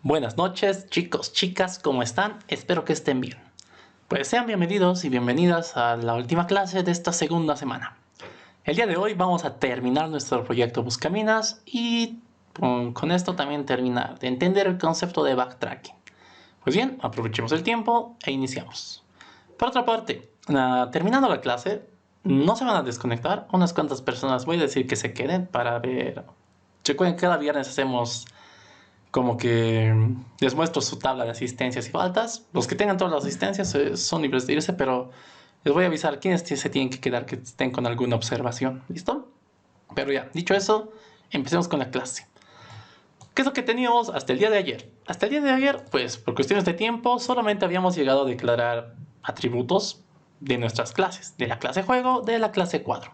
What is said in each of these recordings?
Buenas noches, chicos, chicas, ¿cómo están? Espero que estén bien. Pues sean bienvenidos y bienvenidas a la última clase de esta segunda semana. El día de hoy vamos a terminar nuestro proyecto Buscaminas y con esto también terminar de entender el concepto de backtracking. Pues bien, aprovechemos el tiempo e iniciamos. Por otra parte, terminando la clase, no se van a desconectar. Unas cuantas personas voy a decir que se queden para ver. Recuerden que cada viernes hacemos como que les muestro su tabla de asistencias y faltas. Los que tengan todas las asistencias son libres de irse, pero les voy a avisar quiénes se tienen que quedar, que estén con alguna observación. ¿Listo? Pero ya, dicho eso, empecemos con la clase. ¿Qué es lo que teníamos hasta el día de ayer? Hasta el día de ayer, pues por cuestiones de tiempo, solamente habíamos llegado a declarar atributos de nuestras clases, de la clase juego, de la clase cuadro.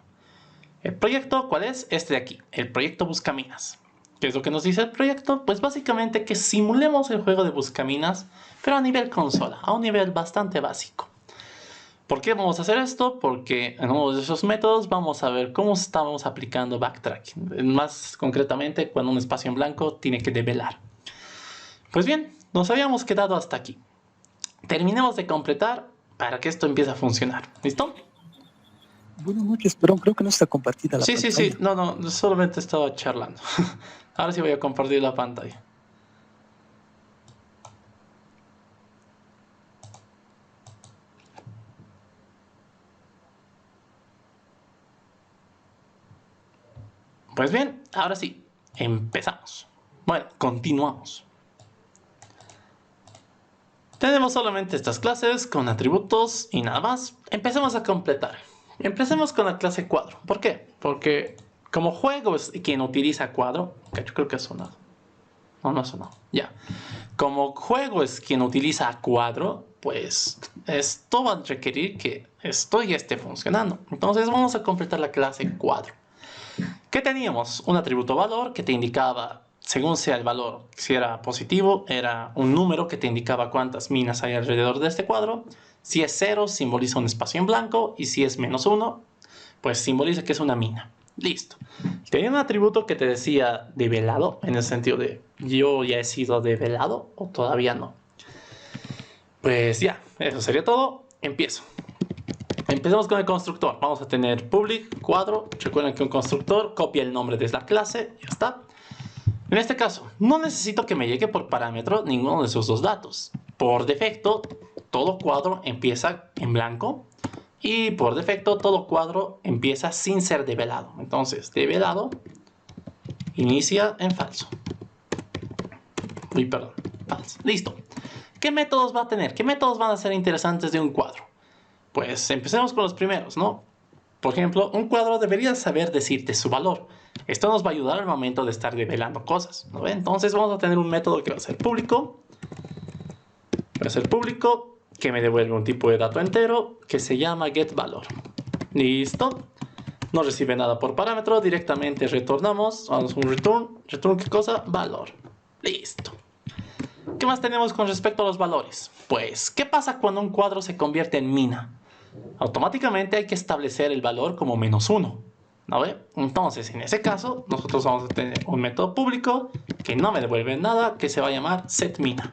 ¿El proyecto cuál es? Este de aquí, el proyecto Buscaminas. ¿Qué es lo que nos dice el proyecto? Pues básicamente que simulemos el juego de Buscaminas, pero a nivel consola, a un nivel bastante básico. ¿Por qué vamos a hacer esto? Porque en uno de esos métodos vamos a ver cómo estamos aplicando backtracking. Más concretamente, cuando un espacio en blanco tiene que develar. Pues bien, nos habíamos quedado hasta aquí. Terminemos de completar para que esto empiece a funcionar. ¿Listo? Buenas noches, pero creo que no está compartida la pantalla. Sí. No, solamente estaba charlando. Ahora sí voy a compartir la pantalla. Pues bien, ahora sí, empezamos. Bueno, continuamos. Tenemos solamente estas clases con atributos y nada más. Empecemos a completar. Empecemos con la clase cuadro. ¿Por qué? Porque como juego es quien utiliza cuadro, que yo creo que ha sonado. No ha sonado. Ya. Como juego es quien utiliza cuadro, pues esto va a requerir que esto ya esté funcionando. Entonces vamos a completar la clase cuadro. ¿Qué teníamos? Un atributo valor que te indicaba, según sea el valor, si era positivo, era un número que te indicaba cuántas minas hay alrededor de este cuadro. Si es 0, simboliza un espacio en blanco. Y si es -1, pues simboliza que es una mina. Listo. Tenía un atributo que te decía develado, en el sentido de yo ya he sido develado o todavía no. Pues ya, eso sería todo. Empiezo. Empecemos con el constructor. Vamos a tener public cuadro. Recuerden que un constructor copia el nombre de la clase. Ya está. En este caso, no necesito que me llegue por parámetro ninguno de esos dos datos. Por defecto, todo cuadro empieza en blanco. Y por defecto, todo cuadro empieza sin ser develado. Entonces, develado inicia en falso. Falso. Listo. ¿Qué métodos va a tener? ¿Qué métodos van a ser interesantes de un cuadro? Pues empecemos con los primeros, ¿no? Por ejemplo, un cuadro debería saber decirte su valor. Esto nos va a ayudar al momento de estar develando cosas, ¿no? Entonces vamos a tener un método que va a ser público. Va a ser público, que me devuelve un tipo de dato entero, que se llama getValor. Listo. No recibe nada por parámetro, directamente retornamos. Vamos a un return. ¿Return qué cosa? Valor. Listo. ¿Qué más tenemos con respecto a los valores? Pues, ¿qué pasa cuando un cuadro se convierte en mina? Automáticamente hay que establecer el valor como -1, ¿no ve? Entonces, en ese caso, nosotros vamos a tener un método público que no me devuelve nada, que se va a llamar setMina.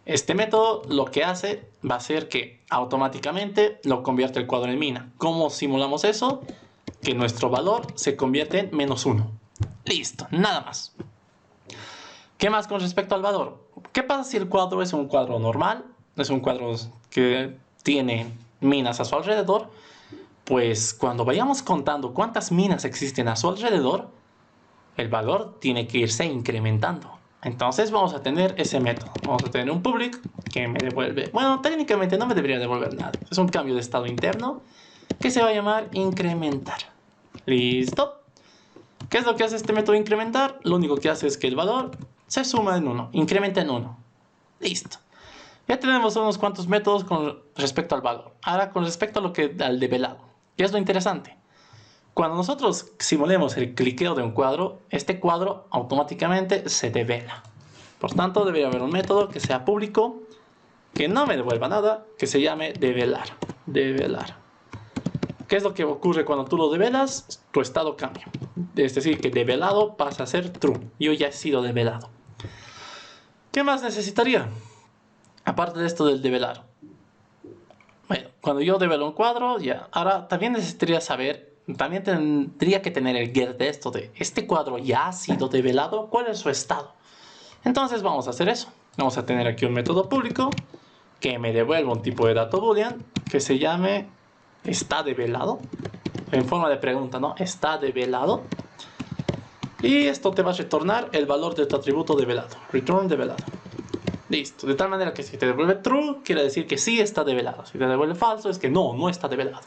Este método lo que hace va a ser que automáticamente lo convierte el cuadro en mina. ¿Cómo simulamos eso? Que nuestro valor se convierte en -1. Listo, nada más. ¿Qué más con respecto al valor? ¿Qué pasa si el cuadro es un cuadro normal? Es un cuadro que tiene minas a su alrededor. Pues cuando vayamos contando cuántas minas existen a su alrededor, el valor tiene que irse incrementando. Entonces vamos a tener ese método. Vamos a tener un public que me devuelve... Bueno, técnicamente no me debería devolver nada. Es un cambio de estado interno que se va a llamar incrementar. ¿Listo? ¿Qué es lo que hace este método incrementar? Lo único que hace es que el valor se suma en 1, incrementa en 1. Listo. Ya tenemos unos cuantos métodos con respecto al valor. Ahora con respecto a al develado. ¿Qué es lo interesante? Cuando nosotros simulemos el cliqueo de un cuadro, este cuadro automáticamente se devela. Por tanto, debería haber un método que sea público, que no me devuelva nada, que se llame develar. Develar. ¿Qué es lo que ocurre cuando tú lo develas? Tu estado cambia. Es decir, que develado pasa a ser true. Yo ya he sido develado. ¿Qué más necesitaría? Aparte de esto del develar. Bueno, cuando yo develo un cuadro, ya. Ahora también necesitaría saber, también tendría que tener el get de esto de este cuadro ya ha sido develado, ¿cuál es su estado? Entonces vamos a hacer eso. Vamos a tener aquí un método público que me devuelva un tipo de dato boolean que se llame está develado, en forma de pregunta, ¿no? Está develado. Y esto te va a retornar el valor de tu atributo develado. Return develado. Listo. De tal manera que si te devuelve true, quiere decir que sí está develado. Si te devuelve falso, es que no está develado.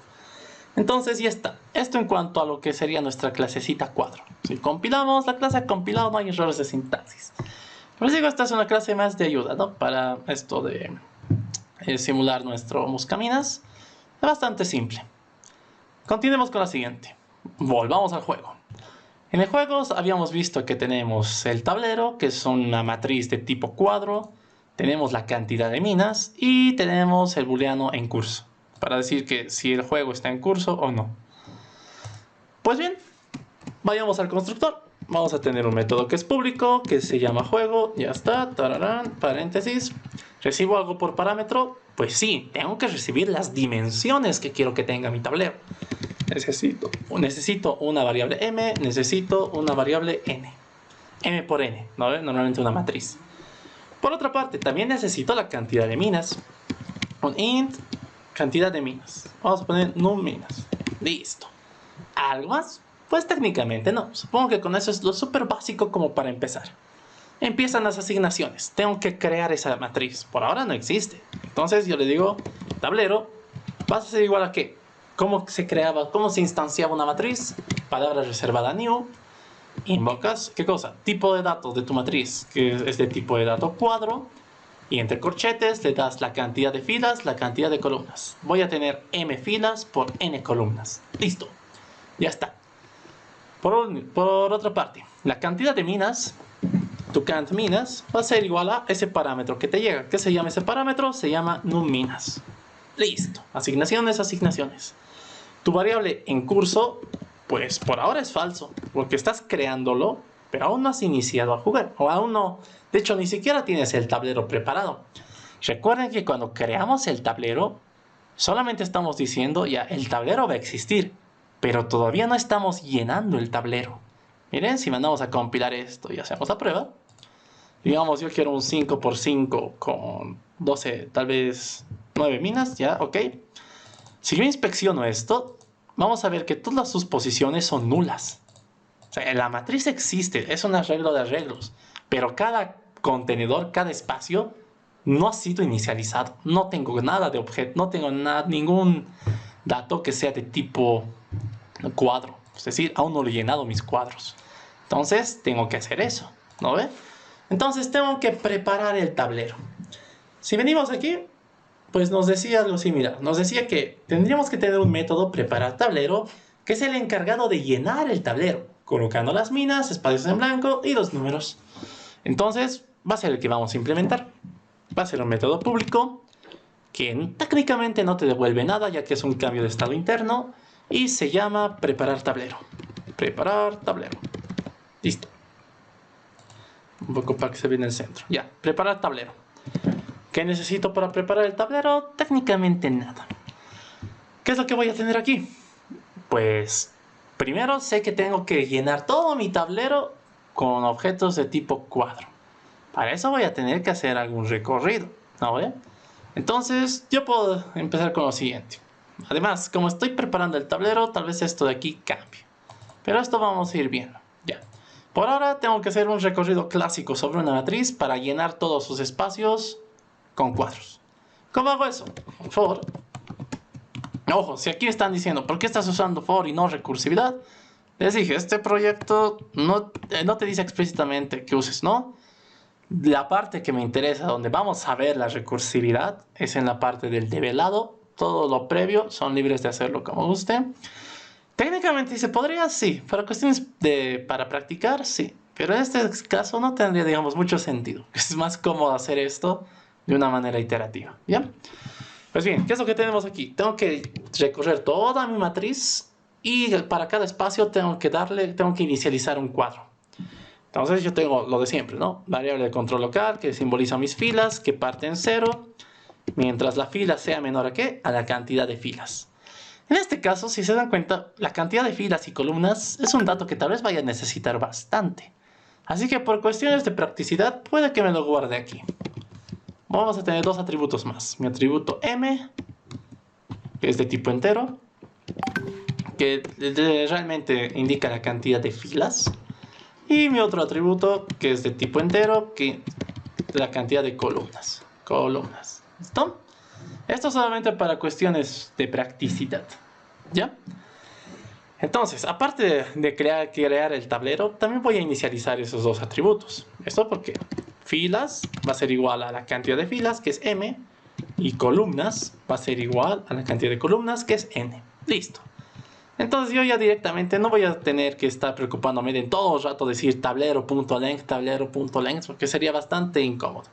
Entonces ya está. Esto en cuanto a lo que sería nuestra clasecita cuadro. Si compilamos la clase compilado, no hay errores de sintaxis. Pero les digo, esta es una clase más de ayuda, ¿no? Para esto de simular nuestro buscaminas. Es bastante simple. Continuemos con la siguiente. Volvamos al juego. En el juego habíamos visto que tenemos el tablero, que es una matriz de tipo cuadro. Tenemos la cantidad de minas y tenemos el booleano en curso, para decir que si el juego está en curso o no. Pues bien, vayamos al constructor. Vamos a tener un método que es público, que se llama juego, ya está, tararán, paréntesis. ¿Recibo algo por parámetro? Pues sí, tengo que recibir las dimensiones que quiero que tenga mi tablero. Necesito una variable m, necesito una variable n. M por n, ¿no? Normalmente una matriz. Por otra parte, también necesito la cantidad de minas. Un int, cantidad de minas. Vamos a poner num minas. Listo. ¿Algo más? Pues técnicamente no. Supongo que con eso es lo súper básico como para empezar. Empiezan las asignaciones. Tengo que crear esa matriz. Por ahora no existe. Entonces yo le digo, tablero, ¿vas a ser igual a qué? ¿Cómo se creaba, cómo se instanciaba una matriz? Palabra reservada new. Invocas, ¿qué cosa? Tipo de datos de tu matriz, que es de tipo de dato cuadro. Y entre corchetes le das la cantidad de filas, la cantidad de columnas. Voy a tener m filas por n columnas. Listo. Ya está. Por otra parte, la cantidad de minas, tu cant minas, va a ser igual a ese parámetro que te llega. ¿Qué se llama ese parámetro? Se llama num minas. Listo. Asignaciones, asignaciones. Tu variable en curso, pues por ahora es falso, porque estás creándolo, pero aún no has iniciado a jugar, o aún no, de hecho ni siquiera tienes el tablero preparado. Recuerden que cuando creamos el tablero, solamente estamos diciendo ya el tablero va a existir, pero todavía no estamos llenando el tablero. Miren, si mandamos a compilar esto y hacemos la prueba, digamos yo quiero un 5x5 con 12, tal vez 9 minas, ya, ok. Si yo inspecciono esto, vamos a ver que todas sus posiciones son nulas. O sea, la matriz existe, es un arreglo de arreglos, pero cada contenedor, cada espacio no ha sido inicializado. No tengo nada de objeto, no tengo ningún dato que sea de tipo cuadro. Es decir, aún no he llenado mis cuadros. Entonces, tengo que hacer eso, ¿no ve? Entonces, tengo que preparar el tablero. Si venimos aquí, pues nos decía algo similar. Nos decía que tendríamos que tener un método preparar tablero que es el encargado de llenar el tablero, colocando las minas, espacios en blanco y los números. Entonces va a ser el que vamos a implementar. Va a ser un método público que técnicamente no te devuelve nada ya que es un cambio de estado interno y se llama preparar tablero. Preparar tablero. Listo. Un poco para que se vea en el centro. Ya, preparar tablero. ¿Qué necesito para preparar el tablero? Técnicamente nada. ¿Qué es lo que voy a tener aquí? Pues primero sé que tengo que llenar todo mi tablero con objetos de tipo cuadro. Para eso voy a tener que hacer algún recorrido, ¿no ve? Entonces yo puedo empezar con lo siguiente. Además, como estoy preparando el tablero, tal vez esto de aquí cambie. Pero esto vamos a ir viendo. Ya. Por ahora tengo que hacer un recorrido clásico sobre una matriz para llenar todos sus espacios con cuadros. ¿Cómo hago eso? For. Ojo, si aquí están diciendo, ¿por qué estás usando for y no recursividad? Les dije, este proyecto no te dice explícitamente que uses, ¿no? La parte que me interesa, donde vamos a ver la recursividad, es en la parte del develado. Todo lo previo son libres de hacerlo como gusten. Técnicamente se podría, sí. Para cuestiones para practicar, sí. Pero en este caso no tendría, digamos, mucho sentido. Es más cómodo hacer esto de una manera iterativa, ¿bien? Pues bien, ¿qué es lo que tenemos aquí? Tengo que recorrer toda mi matriz y para cada espacio tengo que inicializar un cuadro. Entonces yo tengo lo de siempre, ¿no? Variable de control local que simboliza mis filas, que parte en 0, mientras la fila sea menor a ¿qué? A la cantidad de filas. En este caso, si se dan cuenta, la cantidad de filas y columnas es un dato que tal vez vaya a necesitar bastante. Así que por cuestiones de practicidad, puede que me lo guarde aquí. Vamos a tener dos atributos más. Mi atributo m, que es de tipo entero, que realmente indica la cantidad de filas. Y mi otro atributo, que es de tipo entero, que es la cantidad de columnas. ¿Listo? Esto solamente para cuestiones de practicidad. ¿Ya? Entonces, aparte de crear el tablero, también voy a inicializar esos dos atributos. Esto porque filas va a ser igual a la cantidad de filas, que es m, y columnas va a ser igual a la cantidad de columnas, que es n. Listo. Entonces yo ya directamente no voy a tener que estar preocupándome de todo el rato decir tablero.length, porque sería bastante incómodo.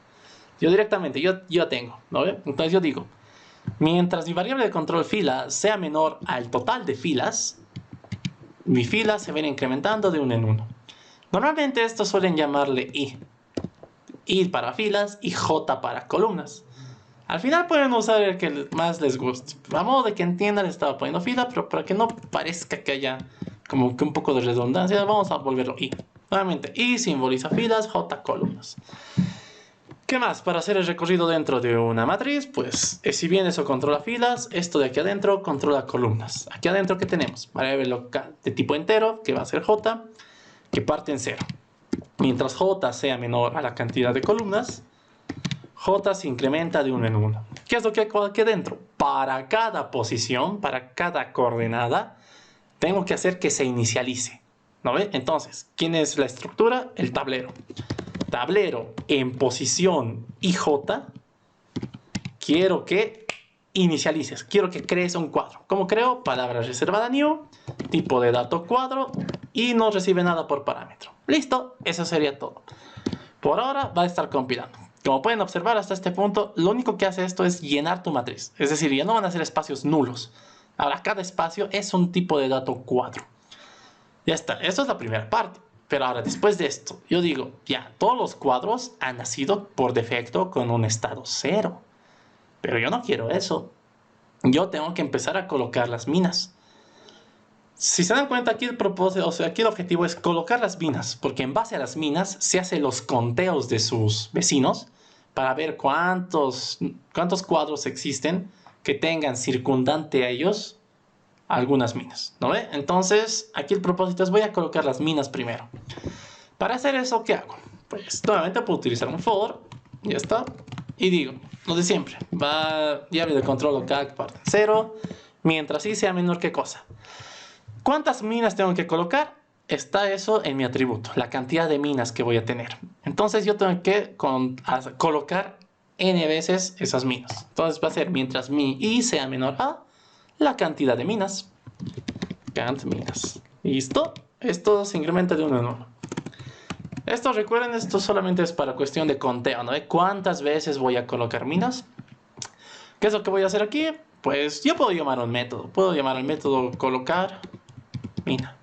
Yo directamente, yo tengo, ¿no ve? Entonces yo digo, mientras mi variable de control fila sea menor al total de filas, mi fila se viene incrementando de 1 en 1. Normalmente esto suelen llamarle i. I para filas y j para columnas. Al final pueden usar el que más les guste. A modo de que entiendan, les estaba poniendo fila, pero para que no parezca que haya como que un poco de redundancia, vamos a volverlo i. Nuevamente, i simboliza filas, j columnas. ¿Qué más? Para hacer el recorrido dentro de una matriz, pues si bien eso controla filas, esto de aquí adentro controla columnas. Aquí adentro, ¿qué tenemos? Variable local de tipo entero, que va a ser j, que parte en 0. Mientras j sea menor a la cantidad de columnas, j se incrementa de 1 en 1. ¿Qué es lo que hay aquí adentro? Para cada posición, para cada coordenada, tengo que hacer que se inicialice. ¿No ve? Entonces, ¿quién es la estructura? El tablero. Tablero en posición IJ, quiero que inicialices, quiero que crees un cuadro. ¿Cómo creo? Palabra reservada new, tipo de dato cuadro y no recibe nada por parámetro. Listo, eso sería todo. Por ahora va a estar compilando. Como pueden observar hasta este punto, lo único que hace esto es llenar tu matriz. Es decir, ya no van a ser espacios nulos. Ahora cada espacio es un tipo de dato cuadro. Ya está, esto es la primera parte. Pero ahora, después de esto, yo digo, ya, todos los cuadros han nacido por defecto con un estado 0. Pero yo no quiero eso. Yo tengo que empezar a colocar las minas. Si se dan cuenta, aquí el propósito, o sea, aquí el objetivo es colocar las minas, porque en base a las minas se hacen los conteos de sus vecinos para ver cuántos cuadros existen que tengan circundante a ellos algunas minas, ¿no ve? Entonces, aquí el propósito es voy a colocar las minas primero. Para hacer eso, ¿qué hago? Pues nuevamente puedo utilizar un for, ya está, y digo, lo de siempre, llave de control local parte en 0, mientras i sea menor que cosa. ¿Cuántas minas tengo que colocar? Está eso en mi atributo, la cantidad de minas que voy a tener. Entonces yo tengo que colocar n veces esas minas. Entonces va a ser mientras mi i sea menor a la cantidad de minas. Cant minas. ¿Listo? Esto se incrementa de 1 en 1. Esto, recuerden, esto solamente es para cuestión de conteo, ¿no? ¿Cuántas veces voy a colocar minas? ¿Qué es lo que voy a hacer aquí? Pues yo puedo llamar a un método. Puedo llamar al método colocar mina.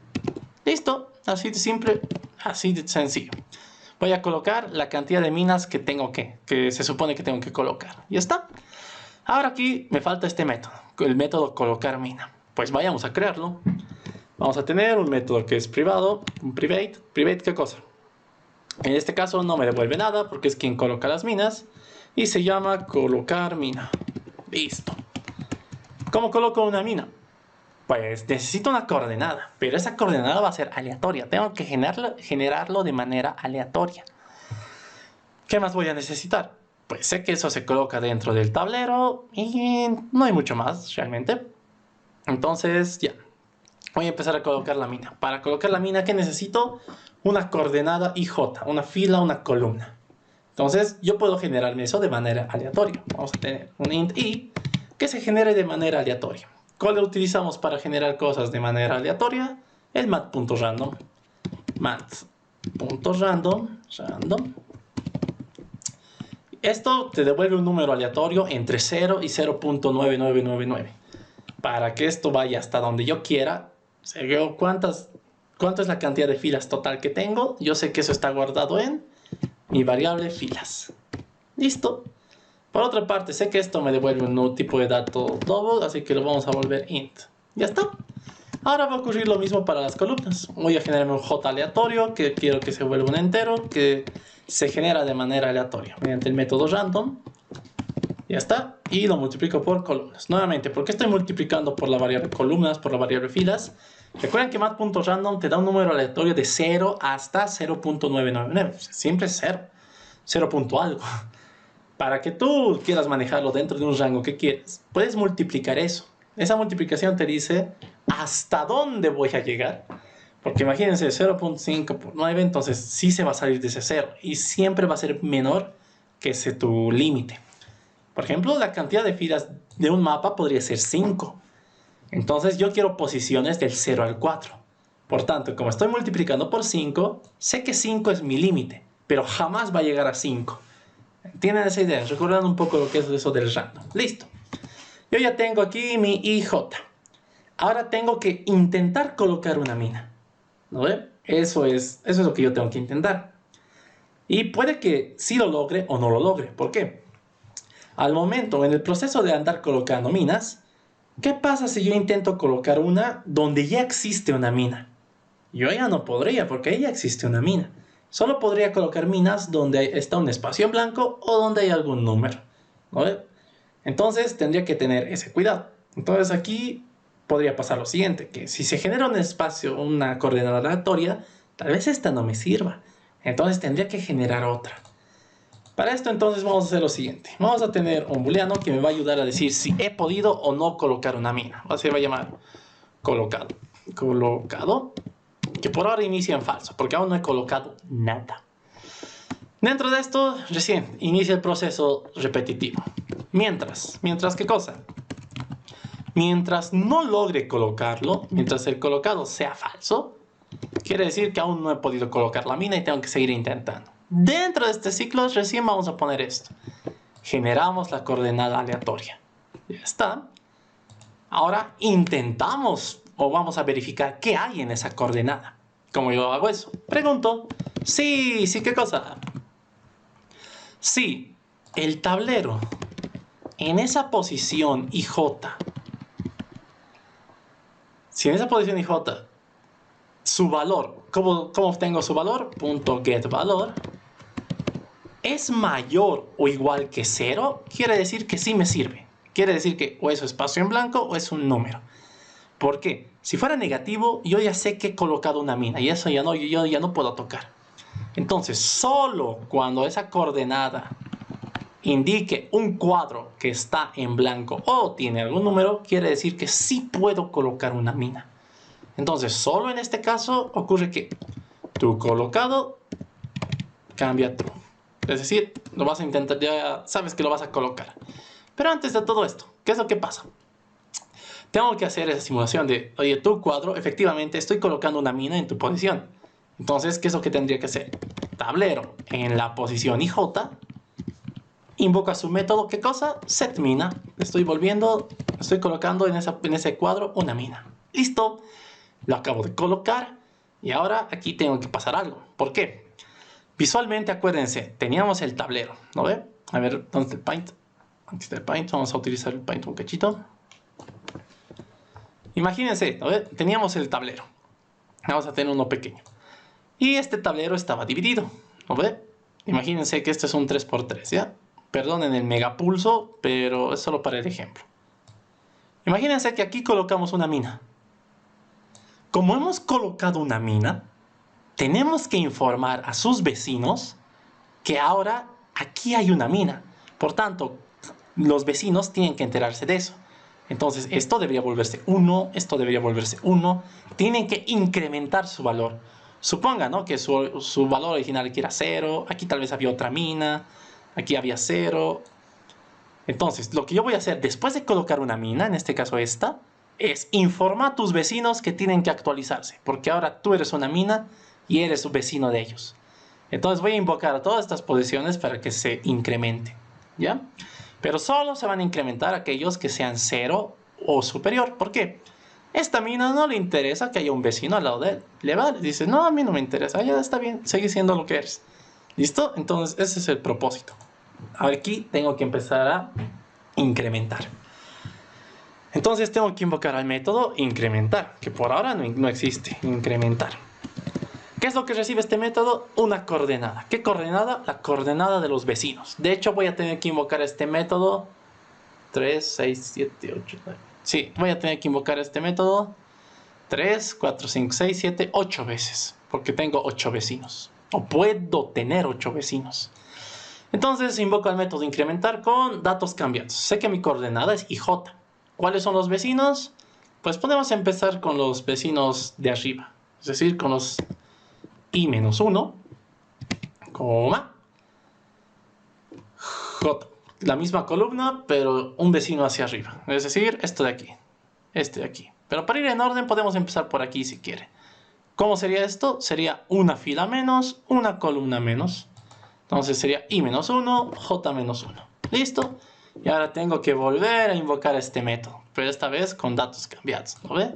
¿Listo? Así de simple, así de sencillo. Voy a colocar la cantidad de minas que se supone que tengo que colocar. ¿Ya está? Ahora aquí me falta este método, el método colocar mina. Pues vayamos a crearlo. Vamos a tener un método que es privado, un private. ¿Private qué cosa? En este caso no me devuelve nada porque es quien coloca las minas. Y se llama colocar mina. Listo. ¿Cómo coloco una mina? Pues necesito una coordenada, pero esa coordenada va a ser aleatoria. Tengo que generarlo de manera aleatoria. ¿Qué más voy a necesitar? Pues sé que eso se coloca dentro del tablero y no hay mucho más realmente. Entonces ya, voy a empezar a colocar la mina. Para colocar la mina, ¿qué necesito? Una coordenada IJ, una fila, una columna. Entonces yo puedo generarme eso de manera aleatoria. Vamos a tener un int i que se genere de manera aleatoria. ¿Cuál utilizamos para generar cosas de manera aleatoria? El mat.random. Mat.random. Esto te devuelve un número aleatorio entre 0 y 0.9999. Para que esto vaya hasta donde yo quiera, ¿cuántas ¿Cuánto es la cantidad de filas total que tengo? Yo sé que eso está guardado en mi variable filas. Listo. Por otra parte, sé que esto me devuelve un nuevo tipo de dato double, así que lo vamos a volver int. Ya está. Ahora va a ocurrir lo mismo para las columnas. Voy a generarme un j aleatorio que quiero que se vuelva un entero, que se genera de manera aleatoria mediante el método random. Ya está. Y lo multiplico por columnas. Nuevamente, ¿por qué estoy multiplicando por la variable columnas, por la variable filas? Recuerden que mat.random te da un número aleatorio de 0 hasta 0.999. Siempre es 0. 0 punto algo. Para que tú quieras manejarlo dentro de un rango que quieres, puedes multiplicar eso. Esa multiplicación te dice hasta dónde voy a llegar. Porque imagínense, 0.5 por 9, entonces sí se va a salir de ese 0. Y siempre va a ser menor que ese tu límite. Por ejemplo, la cantidad de filas de un mapa podría ser 5. Entonces yo quiero posiciones del 0 al 4. Por tanto, como estoy multiplicando por 5, sé que 5 es mi límite, pero jamás va a llegar a 5. ¿Tienen esa idea? Recordando un poco lo que es eso del random. Listo. Yo ya tengo aquí mi IJ. Ahora tengo que intentar colocar una mina. ¿No ve? Eso es lo que yo tengo que intentar. Y puede que sí lo logre o no lo logre. ¿Por qué? Al momento, en el proceso de andar colocando minas, ¿qué pasa si yo intento colocar una donde ya existe una mina? Yo ya no podría porque ahí ya existe una mina. Solo podría colocar minas donde está un espacio en blanco o donde hay algún número. ¿No? Entonces tendría que tener ese cuidado. Entonces aquí podría pasar lo siguiente, que si se genera un espacio, una coordenada aleatoria, tal vez esta no me sirva. Entonces tendría que generar otra. Para esto entonces vamos a hacer lo siguiente. Vamos a tener un booleano que me va a ayudar a decir si he podido o no colocar una mina. Se va a llamar colocado. Colocado. Que por ahora inicia en falso, porque aún no he colocado nada. Dentro de esto, recién inicia el proceso repetitivo. Mientras, ¿qué cosa? Mientras no logre colocarlo, mientras el colocado sea falso, quiere decir que aún no he podido colocar la mina y tengo que seguir intentando. Dentro de este ciclo, recién vamos a poner esto. Generamos la coordenada aleatoria. Ya está. Ahora intentamos o vamos a verificar qué hay en esa coordenada. ¿Cómo yo hago eso? Pregunto. Sí, ¿qué cosa? Si el tablero en esa posición IJ, si en esa posición IJ, su valor, ¿cómo obtengo su valor? .getValor es mayor o igual que 0, quiere decir que sí me sirve. Quiere decir que o es un espacio en blanco o es un número. ¿Por qué? Si fuera negativo, yo ya sé que he colocado una mina y eso yo ya no puedo tocar. Entonces, solo cuando esa coordenada indique un cuadro que está en blanco o tiene algún número, quiere decir que sí puedo colocar una mina. Entonces, solo en este caso ocurre que tu colocado cambia true. Es decir, lo vas a intentar, ya sabes que lo vas a colocar. Pero antes de todo esto, ¿qué es lo que pasa? Tengo que hacer esa simulación de, oye, tu cuadro, efectivamente estoy colocando una mina en tu posición. Entonces, ¿qué es lo que tendría que hacer? Tablero en la posición IJ, invoca su método, ¿qué cosa? SetMina. Estoy colocando en ese cuadro una mina. Listo. Lo acabo de colocar y ahora aquí tengo que pasar algo. ¿Por qué? Visualmente, acuérdense, teníamos el tablero, ¿no ve? A ver, ¿dónde está el Paint? Aquí está el Paint, vamos a utilizar el Paint un cachito. Imagínense, ¿no ve? Teníamos el tablero. Vamos a tener uno pequeño. Y este tablero estaba dividido, ¿no ve? Imagínense que este es un 3×3, ¿ya? Perdonen el megapulso, pero es solo para el ejemplo. Imagínense que aquí colocamos una mina. Como hemos colocado una mina, tenemos que informar a sus vecinos que ahora aquí hay una mina. Por tanto, los vecinos tienen que enterarse de eso. Entonces, esto debería volverse 1, esto debería volverse 1. Tienen que incrementar su valor. Supongan, ¿no?, que su valor original aquí era 0, aquí tal vez había otra mina, aquí había 0. Entonces, lo que yo voy a hacer después de colocar una mina, en este caso esta, es informar a tus vecinos que tienen que actualizarse, porque ahora tú eres una mina y eres un vecino de ellos. Entonces voy a invocar a todas estas posiciones para que se incremente, ¿ya? Pero solo se van a incrementar aquellos que sean 0 o superior. ¿Por qué? Esta mina no le interesa que haya un vecino al lado de él. Le va, dice, no, a mí no me interesa, ya está bien, sigue siendo lo que eres. ¿Listo? Entonces ese es el propósito. Aquí tengo que empezar a incrementar. Entonces tengo que invocar al método incrementar, que por ahora no existe, incrementar. ¿Qué es lo que recibe este método? Una coordenada. ¿Qué coordenada? La coordenada de los vecinos. De hecho, voy a tener que invocar este método 3, 6, 7, 8, 9. Sí, voy a tener que invocar este método 3, 4, 5, 6, 7, 8 veces, porque tengo 8 vecinos. O puedo tener 8 vecinos. Entonces invoco al método incrementar con datos cambiados. Sé que mi coordenada es IJ. ¿Cuáles son los vecinos? Pues podemos empezar con los vecinos de arriba. Es decir, con los I-1, coma, J. La misma columna, pero un vecino hacia arriba. Es decir, esto de aquí. Este de aquí. Pero para ir en orden podemos empezar por aquí si quiere. ¿Cómo sería esto? Sería una fila menos, una columna menos. Entonces sería I-1, J-1. ¿Listo? Y ahora tengo que volver a invocar este método. Pero esta vez con datos cambiados. ¿Lo ve?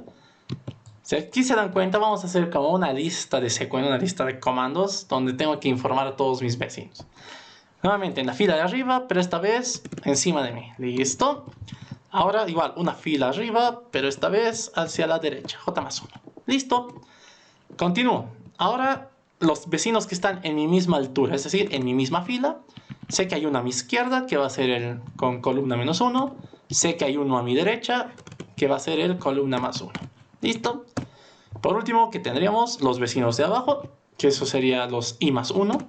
Si aquí se dan cuenta, vamos a hacer como una lista de secuencias, una lista de comandos donde tengo que informar a todos mis vecinos. Nuevamente en la fila de arriba, pero esta vez encima de mí. ¿Listo? Ahora igual, una fila arriba, pero esta vez hacia la derecha. J+1. ¿Listo? Continúo. Ahora los vecinos que están en mi misma altura, es decir, en mi misma fila. Sé que hay uno a mi izquierda, que va a ser el con columna -1. Sé que hay uno a mi derecha, que va a ser el columna +1. ¿Listo? Por último, que tendríamos los vecinos de abajo, que eso sería los I+1.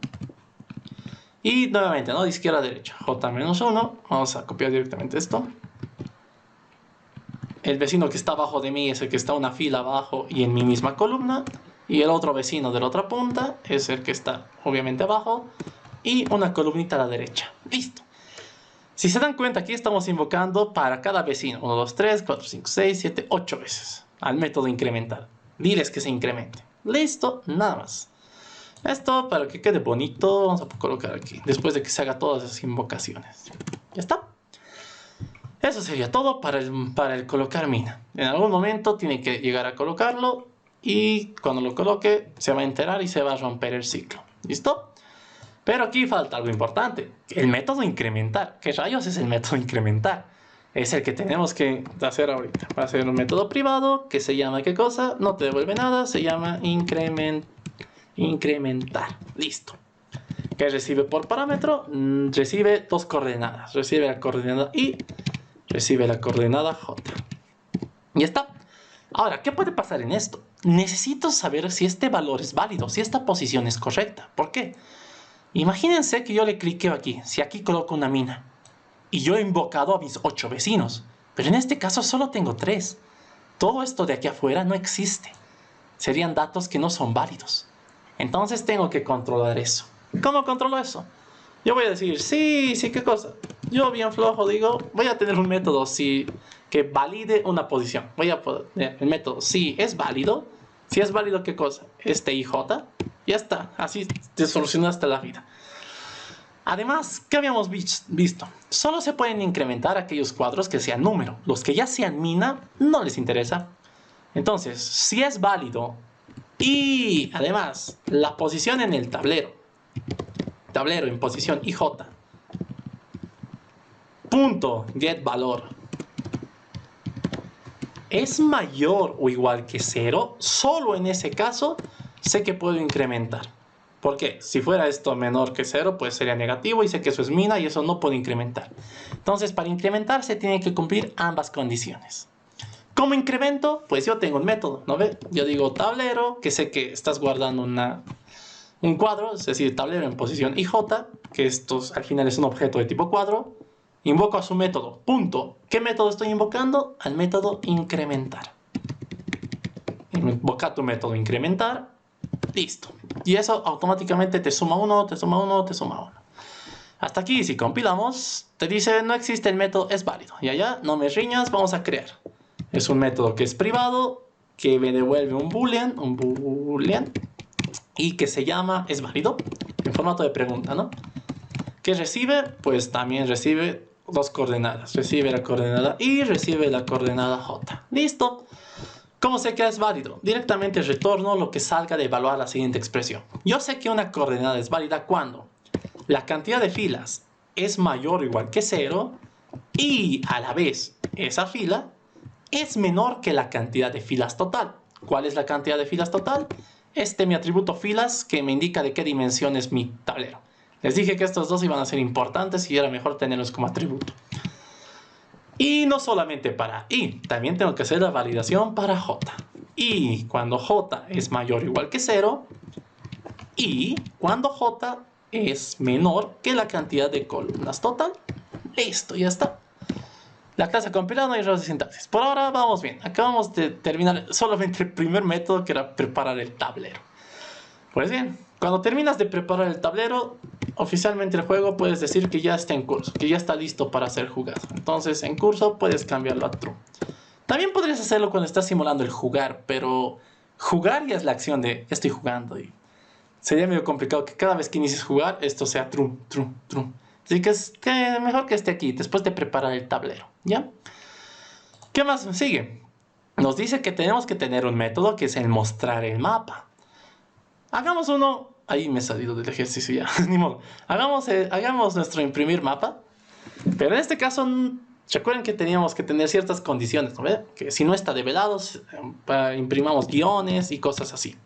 Y nuevamente, ¿no? De izquierda a derecha, J-1. Vamos a copiar directamente esto. El vecino que está abajo de mí es el que está una fila abajo y en mi misma columna. Y el otro vecino de la otra punta es el que está obviamente abajo y una columnita a la derecha. Listo. Si se dan cuenta, aquí estamos invocando para cada vecino 1, 2, 3, 4, 5, 6, 7, 8 veces al método incrementar. Diles que se incremente. Listo, nada más. Esto para que quede bonito, vamos a colocar aquí, después de que se haga todas esas invocaciones. Ya está. Eso sería todo para el colocar mina. En algún momento tiene que llegar a colocarlo y cuando lo coloque se va a enterar y se va a romper el ciclo. ¿Listo? Pero aquí falta algo importante. El método incrementar. ¿Qué rayos es el método incrementar? Es el que tenemos que hacer ahorita. Va a ser un método privado que se llama ¿qué cosa? No te devuelve nada. Se llama incrementar. Listo. ¿Qué recibe por parámetro? Recibe dos coordenadas. Recibe la coordenada I. Recibe la coordenada J. Ya está. Ahora, ¿qué puede pasar en esto? Necesito saber si este valor es válido, si esta posición es correcta. ¿Por qué? Imagínense que yo le cliqueo aquí, si aquí coloco una mina, y yo he invocado a mis 8 vecinos, pero en este caso solo tengo 3. Todo esto de aquí afuera no existe. Serían datos que no son válidos. Entonces tengo que controlar eso. ¿Cómo controlo eso? Yo voy a decir, sí, ¿qué cosa? Yo bien flojo digo, voy a tener un método que valide una posición. Voy a poner el método si es válido. Si es válido, ¿qué cosa? Este IJ. Ya está, así te solucionaste la vida. Además, ¿qué habíamos visto? Solo se pueden incrementar aquellos cuadros que sean número. Los que ya sean mina, no les interesa. Entonces, si es válido y además la posición en el tablero en posición IJ, punto get valor, es mayor o igual que 0, solo en ese caso sé que puedo incrementar. ¿Por qué? Si fuera esto menor que 0, pues sería negativo y sé que eso es mina y eso no puedo incrementar. Entonces, para incrementar se tienen que cumplir ambas condiciones. ¿Cómo incremento? Pues yo tengo un método, ¿no ve? Yo digo tablero, que sé que estás guardando un cuadro, es decir, tablero en posición IJ, que esto al final es un objeto de tipo cuadro. Invoco a su método, punto. ¿Qué método estoy invocando? Al método incrementar. Invoca tu método incrementar, listo. Y eso automáticamente te suma 1, te suma 1, te suma 1. Hasta aquí, si compilamos, te dice no existe el método, es válido. Y allá, no me riñas, vamos a crear. Es un método que es privado, que me devuelve un boolean, y que se llama es válido, en formato de pregunta, ¿no? ¿Qué recibe? Pues también recibe dos coordenadas. Recibe la coordenada I, recibe la coordenada J. Listo. ¿Cómo sé que es válido? Directamente retorno lo que salga de evaluar la siguiente expresión. Yo sé que una coordenada es válida cuando la cantidad de filas es mayor o igual que 0 y a la vez esa fila es menor que la cantidad de filas total. ¿Cuál es la cantidad de filas total? Mi atributo filas que me indica de qué dimensión es mi tablero. Les dije que estos dos iban a ser importantes y era mejor tenerlos como atributo. Y no solamente para i, también tengo que hacer la validación para j. Y cuando j es mayor o igual que 0, y cuando j es menor que la cantidad de columnas total. Listo, ya está. La clase compilada, no hay errores de sintaxis. Por ahora vamos bien. Acabamos de terminar solamente el primer método, que era preparar el tablero. Pues bien, cuando terminas de preparar el tablero, oficialmente el juego puedes decir que ya está en curso, que ya está listo para ser jugado. Entonces en curso puedes cambiarlo a true. También podrías hacerlo cuando estás simulando el jugar, pero jugar ya es la acción de estoy jugando y sería medio complicado que cada vez que inicies jugar esto sea true, true, true. Así que es mejor que esté aquí después de preparar el tablero, ¿ya? ¿Qué más sigue? Nos dice que tenemos que tener un método que es el mostrar el mapa. Hagamos uno. Ahí me he salido del ejercicio ya, ni modo. Hagamos nuestro imprimir mapa. Pero en este caso, recuerden que teníamos que tener ciertas condiciones, ¿no? Que si no está develado, imprimamos guiones y cosas así.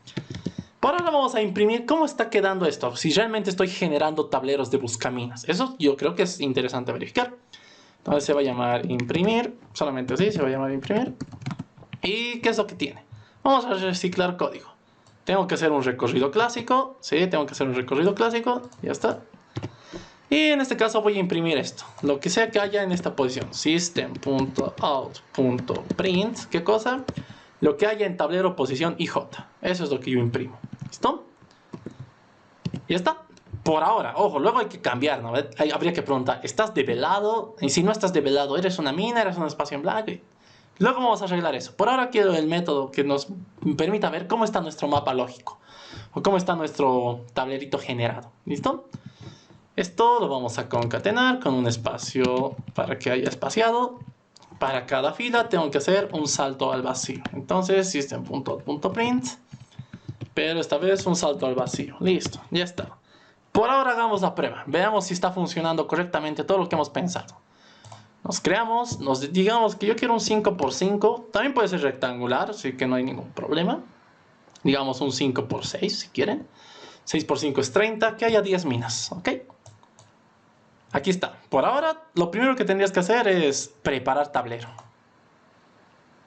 Por ahora vamos a imprimir cómo está quedando esto. Si realmente estoy generando tableros de buscaminas. Eso yo creo que es interesante verificar. Entonces se va a llamar imprimir. Solamente así se va a llamar imprimir. ¿Y qué es lo que tiene? Vamos a reciclar código. Tengo que hacer un recorrido clásico. Sí, tengo que hacer un recorrido clásico. Ya está. Y en este caso voy a imprimir esto. Lo que sea que haya en esta posición. System.out.print. ¿Qué cosa? Lo que haya en tablero, posición y j. Eso es lo que yo imprimo. ¿Listo? Ya está. Por ahora, ojo, luego hay que cambiar, ¿no? Habría que preguntar, ¿estás develado? Y si no estás develado, ¿eres una mina? ¿Eres un espacio en blanco? Luego vamos a arreglar eso. Por ahora quiero el método que nos permita ver cómo está nuestro mapa lógico. O cómo está nuestro tablerito generado. ¿Listo? Esto lo vamos a concatenar con un espacio para que haya espaciado. Para cada fila tengo que hacer un salto al vacío. Entonces, system.out.print. Pero esta vez un salto al vacío. Listo, ya está. Por ahora hagamos la prueba. Veamos si está funcionando correctamente todo lo que hemos pensado. Nos creamos, digamos que yo quiero un 5x5. También puede ser rectangular, así que no hay ningún problema. Digamos un 5x6 si quieren. 6x5 es 30, que haya 10 minas, ¿ok? Aquí está. Por ahora, lo primero que tendrías que hacer es preparar tablero.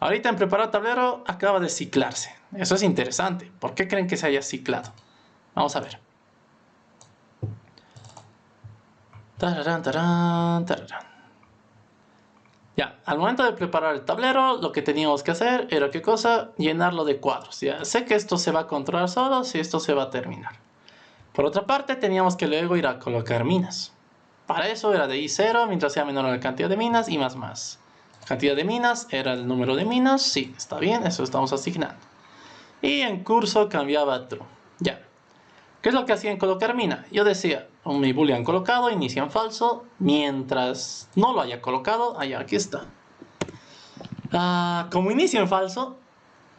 Ahorita en preparar tablero acaba de ciclarse. Eso es interesante. ¿Por qué creen que se haya ciclado? Vamos a ver. Tararán, tararán, tararán. Ya, al momento de preparar el tablero, lo que teníamos que hacer era, ¿qué cosa? Llenarlo de cuadros. Ya sé que esto se va a controlar solo si esto se va a terminar. Por otra parte, teníamos que luego ir a colocar minas. Para eso era de i0 mientras sea menor a la cantidad de minas y más. Cantidad de minas era el número de minas. Sí, está bien, eso estamos asignando. Y en curso cambiaba a true. Ya. ¿Qué es lo que hacía en colocar mina? Yo decía, mi boolean colocado inicia en falso, mientras no lo haya colocado, allá, aquí está. Como inicia en falso,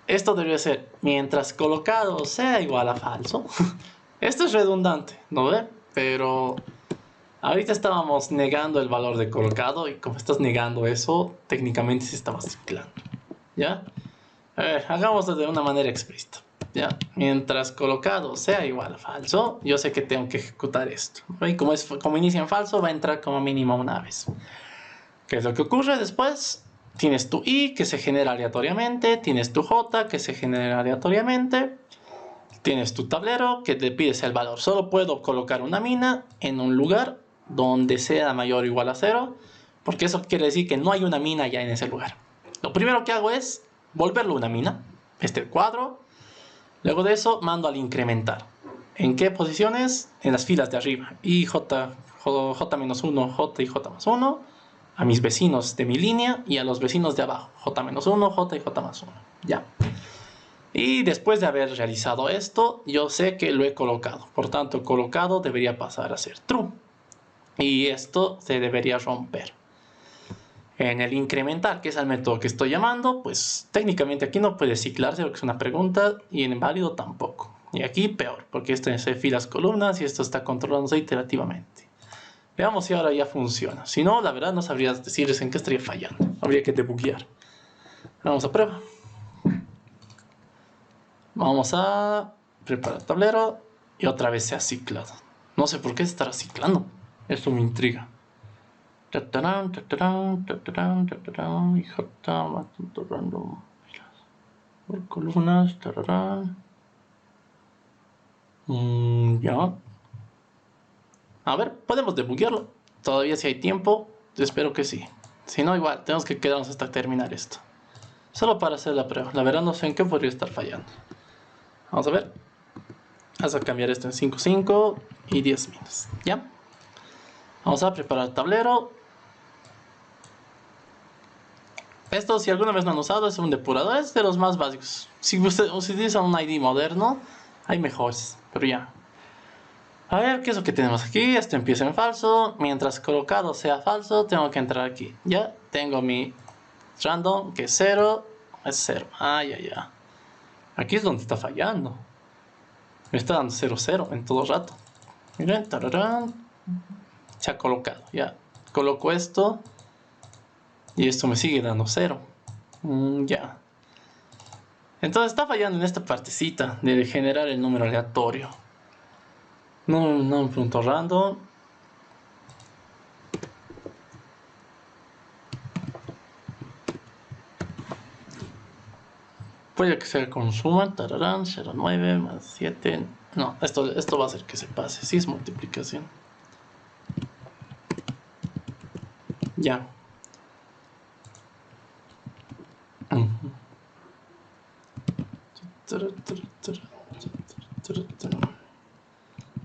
esto debería ser, mientras colocado sea igual a falso. Esto es redundante, ¿no ve? Pero ahorita estábamos negando el valor de colocado y como estás negando eso, técnicamente se estaba ciclando. ¿Ya? A ver, hagámoslo de una manera explícita. ¿Ya? Mientras colocado sea igual a falso, yo sé que tengo que ejecutar esto. Y como inicia en falso, va a entrar como mínimo una vez. ¿Qué es lo que ocurre después? Tienes tu i que se genera aleatoriamente, tienes tu j que se genera aleatoriamente, tienes tu tablero que te pides el valor. Solo puedo colocar una mina en un lugar donde sea mayor o igual a 0, porque eso quiere decir que no hay una mina ya en ese lugar. Lo primero que hago es volverlo una mina, cuadro. Luego de eso mando al incrementar. ¿En qué posiciones? En las filas de arriba. Y j-1, j y j más 1. A mis vecinos de mi línea y a los vecinos de abajo. j-1, j y j más 1. Ya. Y después de haber realizado esto, yo sé que lo he colocado. Por tanto, colocado debería pasar a ser true. Y esto se debería romper. En el incrementar, que es el método que estoy llamando, pues técnicamente aquí no puede ciclarse porque es una pregunta, y en válido tampoco. Y aquí peor, porque esto es filas, columnas y esto está controlándose iterativamente. Veamos si ahora ya funciona. Si no, la verdad no sabría decirles en qué estaría fallando. Habría que debuguear. Vamos a prueba. Vamos a preparar tablero y otra vez se ha ciclado. No sé por qué se estará ciclando. Esto me intriga. Tatarán, tatarán, tatarán, tatarán, y J, bastante random. Por columnas, tararán. Ya. A ver, podemos debuguearlo. Todavía si hay tiempo, espero que sí. Si no, igual, tenemos que quedarnos hasta terminar esto. Solo para hacer la prueba. La verdad no sé en qué podría estar fallando. Vamos a ver. Vamos a cambiar esto en 5, 5 y 10 minutos. ¿Ya? Vamos a preparar el tablero. Esto, si alguna vez no han usado, es un depurador. Es de los más básicos. Si usted utiliza un ID moderno, hay mejores. Pero ya. A ver, ¿qué es lo que tenemos aquí? Esto empieza en falso. Mientras colocado sea falso, tengo que entrar aquí. Ya, tengo mi random, que es 0. Es 0. Ah, ya. Aquí es donde está fallando. Me está dando 0, 0 en todo rato. Miren, tararán. Se ha colocado, ya. Coloco esto. Y esto me sigue dando 0. Ya. Entonces está fallando en esta partecita de generar el número aleatorio. No un punto random. Puede que sea consuma, tararán, 0,9 más 7. No, esto va a hacer que se pase. Sí es multiplicación. Ya.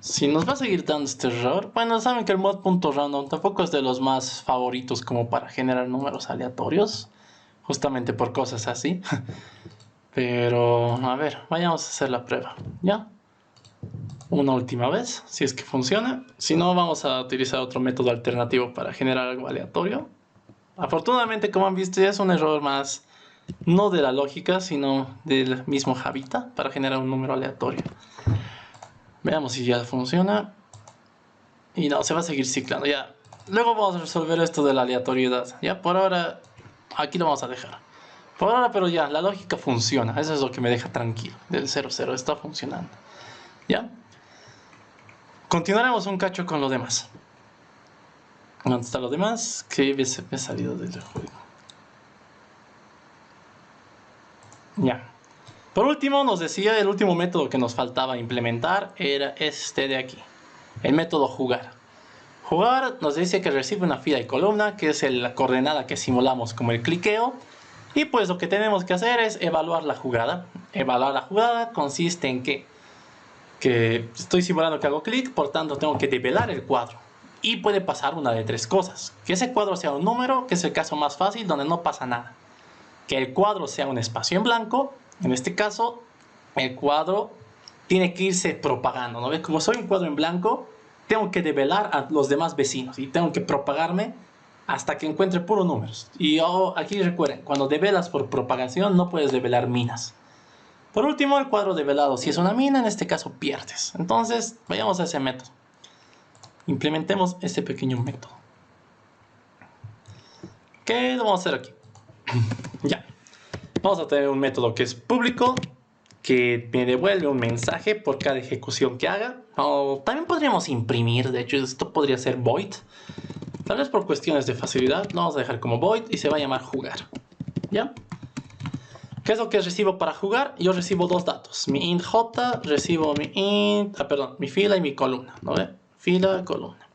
Si nos va a seguir dando este error, bueno, saben que el mod.random tampoco es de los más favoritos como para generar números aleatorios, justamente por cosas así. Pero, a ver, vayamos a hacer la prueba, ¿ya? Una última vez, si es que funciona. Si no, vamos a utilizar otro método alternativo para generar algo aleatorio. Afortunadamente, como han visto, ya es un error más, no de la lógica, sino del mismo Javita para generar un número aleatorio. Veamos si ya funciona. Y no, se va a seguir ciclando, ya. Luego vamos a resolver esto de la aleatoriedad. Ya, por ahora, aquí lo vamos a dejar. Por ahora, pero ya, la lógica funciona. Eso es lo que me deja tranquilo. Del 0, 0 está funcionando. ¿Ya? Continuaremos un cacho con lo demás. ¿Dónde está lo demás? Que me he salido del juego. Ya. Por último, nos decía, el último método que nos faltaba implementar era este de aquí. El método jugar. Jugar nos dice que recibe una fila y columna, que es la coordenada que simulamos como el cliqueo. Y pues lo que tenemos que hacer es evaluar la jugada. Evaluar la jugada consiste en que estoy simulando que hago clic, por tanto tengo que develar el cuadro. Y puede pasar una de tres cosas. Que ese cuadro sea un número, que es el caso más fácil, donde no pasa nada. Que el cuadro sea un espacio en blanco. En este caso, el cuadro tiene que irse propagando, ¿no? Como soy un cuadro en blanco, tengo que develar a los demás vecinos y tengo que propagarme hasta que encuentre puros números. Y aquí recuerden, cuando develas por propagación no puedes develar minas. Por último, el cuadro develado, si es una mina, en este caso pierdes. Entonces, vayamos a ese método. Implementemos este pequeño método. ¿Qué vamos a hacer aquí? Ya. Vamos a tener un método que es público, que me devuelve un mensaje por cada ejecución que haga. O también podríamos imprimir, de hecho esto podría ser void. Tal vez por cuestiones de facilidad lo vamos a dejar como void y se va a llamar jugar. ¿Ya? ¿Qué es lo que recibo para jugar? Yo recibo dos datos. Mi int j, recibo mi fila y mi columna. ¿No ve? Fila, columna.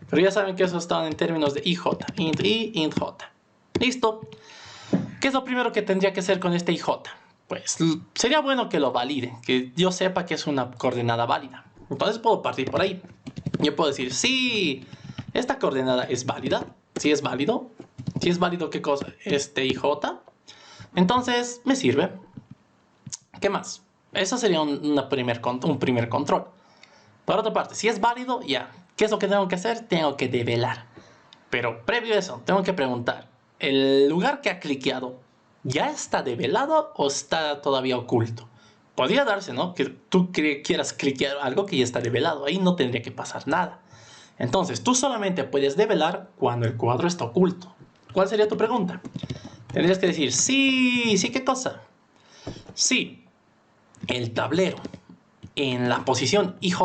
Pero ya saben que eso está en términos de ij. Int i, int j. Listo. ¿Qué es lo primero que tendría que hacer con este ij? Pues sería bueno que lo valide, que yo sepa que es una coordenada válida. Entonces puedo partir por ahí. Yo puedo decir, sí, esta coordenada es válida. Si es válido. Si es válido, ¿qué cosa? Este ij. Entonces me sirve. ¿Qué más? Eso sería un primer control. Por otra parte, si es válido, ya. ¿Qué es lo que tengo que hacer? Tengo que develar. Pero previo a eso, tengo que preguntar. ¿el lugar que ha cliqueado ya está develado o está todavía oculto? Podría darse, ¿no? Que tú quieras cliquear algo que ya está develado. Ahí no tendría que pasar nada. Entonces, tú solamente puedes develar cuando el cuadro está oculto. ¿Cuál sería tu pregunta? Tendrías que decir, sí, sí, ¿qué cosa? Sí, el tablero en la posición IJ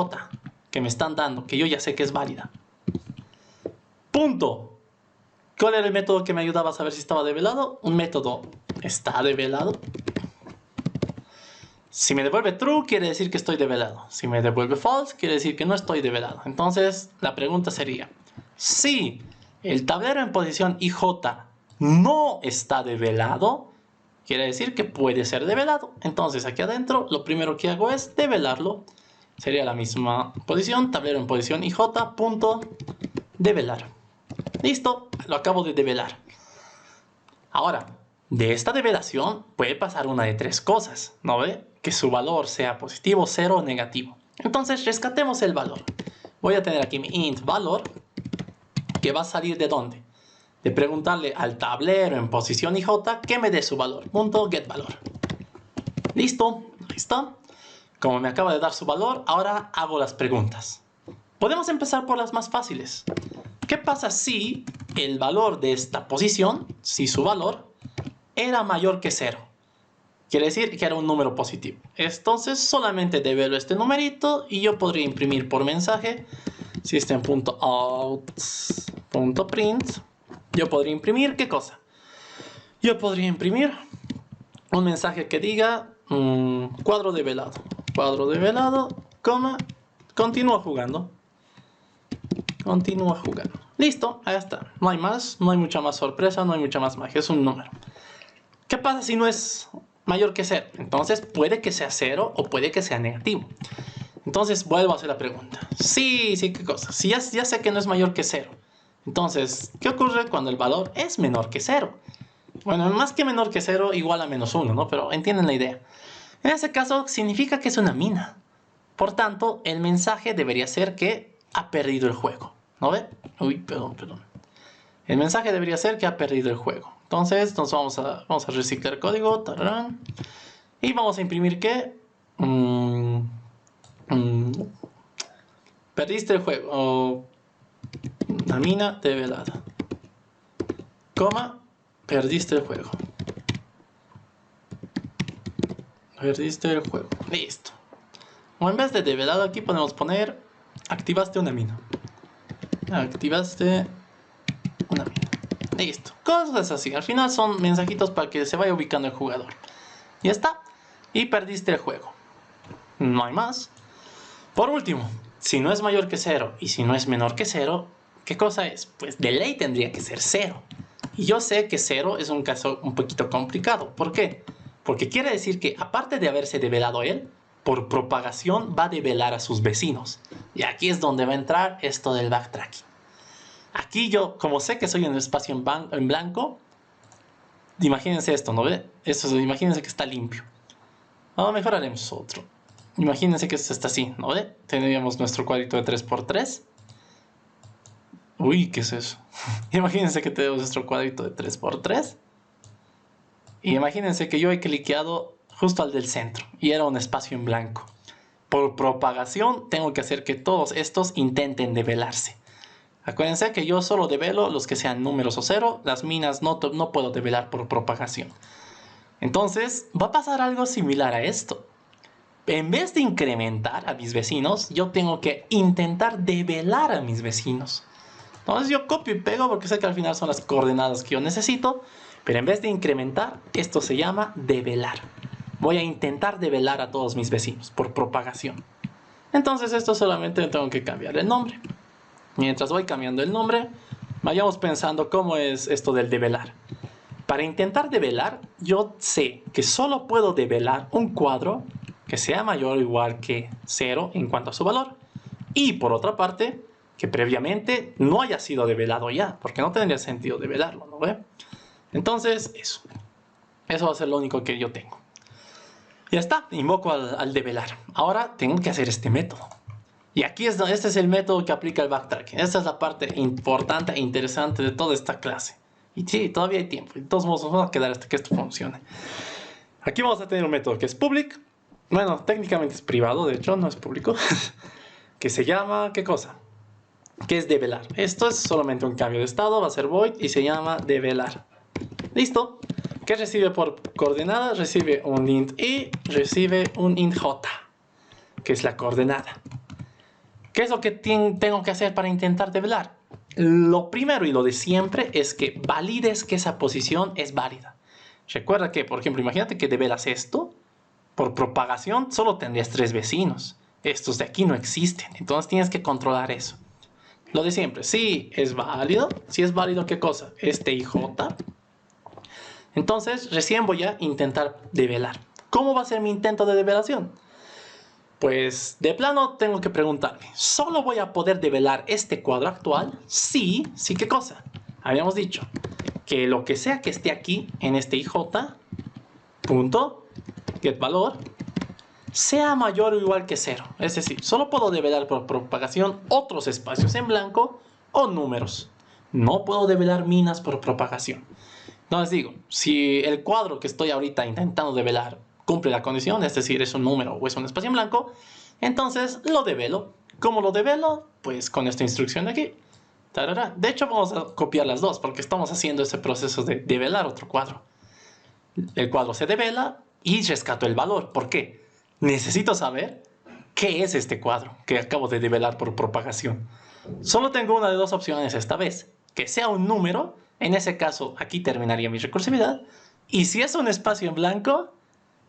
que me están dando, que yo ya sé que es válida. Punto. ¿Cuál era el método que me ayudaba a saber si estaba develado? Un método está develado. Si me devuelve true, quiere decir que estoy develado. Si me devuelve false, quiere decir que no estoy develado. Entonces, la pregunta sería, si el tablero en posición IJ no está develado, quiere decir que puede ser develado. Entonces, aquí adentro, lo primero que hago es develarlo. Sería la misma posición, tablero en posición IJ, punto, develar. Listo, lo acabo de develar. Ahora, de esta develación puede pasar una de tres cosas, ¿no ve? Que su valor sea positivo, cero o negativo. Entonces, rescatemos el valor. Voy a tener aquí mi int valor, que va a salir ¿de dónde? De preguntarle al tablero en posición IJ que me dé su valor. Punto get valor. Listo, ahí está. Como me acaba de dar su valor, ahora hago las preguntas. Podemos empezar por las más fáciles. ¿Qué pasa si el valor de esta posición, si su valor, era mayor que 0? Quiere decir que era un número positivo. Entonces solamente develo este numerito y yo podría imprimir por mensaje system.out.print. Yo podría imprimir, ¿qué cosa? Yo podría imprimir un mensaje que diga cuadro develado. Cuadro develado, coma, continúa jugando. Continúa jugando. Listo, ahí está. No hay más, no hay mucha más sorpresa, no hay mucha más magia. Es un número. ¿Qué pasa si no es mayor que 0? Entonces puede que sea 0 o puede que sea negativo. Entonces vuelvo a hacer la pregunta. Sí, ¿qué cosa? Si ya sé que no es mayor que 0. Entonces, ¿qué ocurre cuando el valor es menor que 0? Bueno, más que menor que 0, igual a -1, ¿no? Pero entienden la idea. En ese caso, significa que es una mina. Por tanto, el mensaje debería ser que ha perdido el juego. ¿No ve? Uy, perdón. El mensaje debería ser que ha perdido el juego. Entonces vamos a reciclar código. Tararán, y vamos a imprimir que perdiste el juego. O la mina develada. Coma, perdiste el juego. Perdiste el juego. Listo. O en vez de develado aquí podemos poner activaste una mina. Activaste una mina. Listo. Cosas así. Al final son mensajitos para que se vaya ubicando el jugador. Ya está. Y perdiste el juego. No hay más. Por último, si no es mayor que 0 y si no es menor que 0, ¿qué cosa es? Pues de ley tendría que ser 0. Y yo sé que 0 es un caso un poquito complicado. ¿Por qué? Porque quiere decir que aparte de haberse develado él, por propagación va a develar a sus vecinos. Y aquí es donde va a entrar esto del backtracking. Aquí yo, como sé que soy en un espacio en blanco, imagínense esto, ¿no ve? Imagínense que está limpio. Ahora mejor haremos otro. Imagínense que esto está así, ¿no ve? Tendríamos nuestro cuadrito de 3×3. Uy, ¿qué es eso? Imagínense que tenemos nuestro cuadrito de 3×3. Y imagínense que yo he cliqueado justo al del centro y era un espacio en blanco. Por propagación tengo que hacer que todos estos intenten develarse. Acuérdense que yo solo develo los que sean números o 0. Las minas no puedo develar por propagación. Entonces va a pasar algo similar a esto. En vez de incrementar a mis vecinos, yo tengo que intentar develar a mis vecinos. Entonces yo copio y pego porque sé que al final son las coordenadas que yo necesito. Pero en vez de incrementar, esto se llama develar. Voy a intentar develar a todos mis vecinos por propagación. Entonces esto solamente tengo que cambiar el nombre. Mientras voy cambiando el nombre, vayamos pensando cómo es esto del develar. Para intentar develar, yo sé que solo puedo develar un cuadro que sea mayor o igual que 0 en cuanto a su valor. Y por otra parte, que previamente no haya sido develado ya, porque no tendría sentido develarlo, ¿no ve? Entonces, eso va a ser lo único que yo tengo. Ya está, invoco al develar. Ahora tengo que hacer este método. Y aquí este es el método que aplica el backtracking. Esta es la parte importante e interesante de toda esta clase. Y sí, todavía hay tiempo. De todos modos, nos vamos a quedar hasta que esto funcione. Aquí vamos a tener un método que es public. Bueno, técnicamente es privado, de hecho, no es público. Que se llama, ¿qué cosa? Que es develar. Esto es solamente un cambio de estado, va a ser void y se llama develar. Listo. ¿Qué recibe por coordenada? Recibe un int i, recibe un int j, que es la coordenada. ¿Qué es lo que tengo que hacer para intentar develar? Lo primero y lo de siempre es que valides que esa posición es válida. Recuerda que, por ejemplo, imagínate que develas esto. Por propagación solo tendrías 3 vecinos. Estos de aquí no existen. Entonces tienes que controlar eso. Lo de siempre. Si es válido. Si es válido, ¿qué cosa? Este IJ. Entonces recién voy a intentar develar. ¿Cómo va a ser mi intento de develación? Pues de plano tengo que preguntarme, ¿solo voy a poder develar este cuadro actual? Sí, sí, ¿qué cosa? Habíamos dicho que lo que sea que esté aquí en este IJ, punto, getValor, sea mayor o igual que 0. Es decir, solo puedo develar por propagación otros espacios en blanco o números. No puedo develar minas por propagación. Entonces digo, si el cuadro que estoy ahorita intentando develar cumple la condición, es decir, es un número o es un espacio en blanco, entonces lo develo. ¿Cómo lo develo? Pues con esta instrucción de aquí. Tarara. De hecho, vamos a copiar las dos porque estamos haciendo ese proceso de develar otro cuadro. El cuadro se devela y rescato el valor. ¿Por qué? Necesito saber qué es este cuadro que acabo de develar por propagación. Solo tengo una de dos opciones esta vez. Que sea un número, en ese caso aquí terminaría mi recursividad. Y si es un espacio en blanco,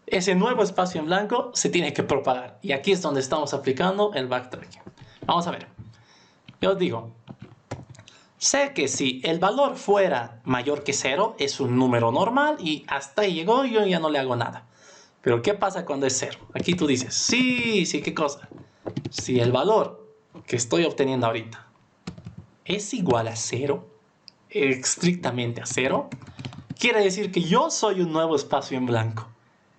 ese nuevo espacio en blanco se tiene que propagar. Y aquí es donde estamos aplicando el backtracking. Vamos a ver. Yo os digo, sé que si el valor fuera mayor que 0, es un número normal y hasta ahí llegó, yo ya no le hago nada. Pero ¿qué pasa cuando es 0? Aquí tú dices, sí, ¿qué cosa? Si el valor que estoy obteniendo ahorita es igual a 0, estrictamente a 0, quiere decir que yo soy un nuevo espacio en blanco.